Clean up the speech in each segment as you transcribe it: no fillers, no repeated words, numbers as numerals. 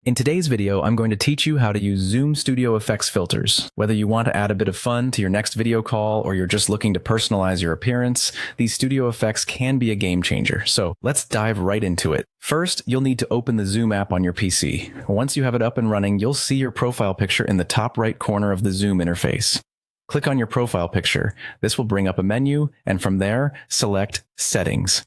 In today's video, I'm going to teach you how to use Zoom Studio Effects filters. Whether you want to add a bit of fun to your next video call or you're just looking to personalize your appearance, these studio effects can be a game changer. So let's dive right into it. First, you'll need to open the Zoom app on your PC. Once you have it up and running, you'll see your profile picture in the top right corner of the Zoom interface. Click on your profile picture. This will bring up a menu, and from there, select Settings.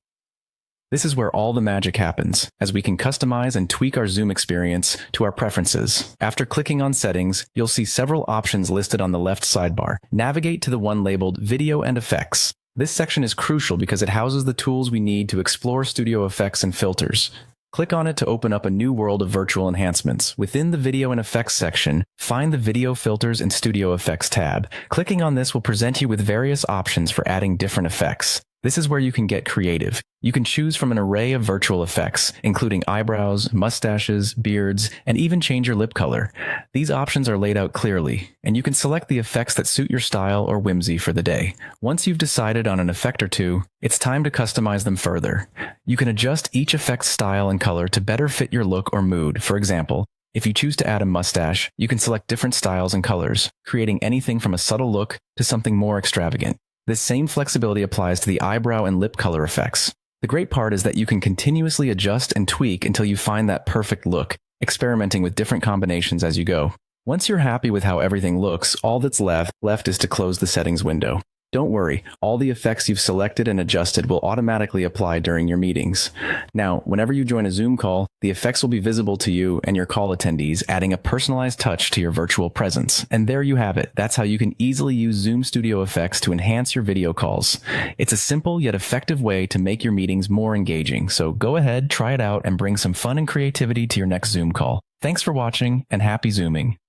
This is where all the magic happens, as we can customize and tweak our Zoom experience to our preferences. After clicking on Settings, you'll see several options listed on the left sidebar. Navigate to the one labeled Video and Effects. This section is crucial because it houses the tools we need to explore studio effects and filters. Click on it to open up a new world of virtual enhancements. Within the Video and Effects section, find the Video Filters and Studio Effects tab. Clicking on this will present you with various options for adding different effects. This is where you can get creative. You can choose from an array of virtual effects, including eyebrows, mustaches, beards, and even change your lip color. These options are laid out clearly, and you can select the effects that suit your style or whimsy for the day. Once you've decided on an effect or two, it's time to customize them further. You can adjust each effect's style and color to better fit your look or mood. For example, if you choose to add a mustache, you can select different styles and colors, creating anything from a subtle look to something more extravagant. This same flexibility applies to the eyebrow and lip color effects. The great part is that you can continuously adjust and tweak until you find that perfect look, experimenting with different combinations as you go. Once you're happy with how everything looks, all that's left is to close the settings window. Don't worry, all the effects you've selected and adjusted will automatically apply during your meetings. Now, whenever you join a Zoom call, the effects will be visible to you and your call attendees, adding a personalized touch to your virtual presence. And there you have it. That's how you can easily use Zoom Studio Effects to enhance your video calls. It's a simple yet effective way to make your meetings more engaging. So go ahead, try it out, and bring some fun and creativity to your next Zoom call. Thanks for watching, and happy Zooming.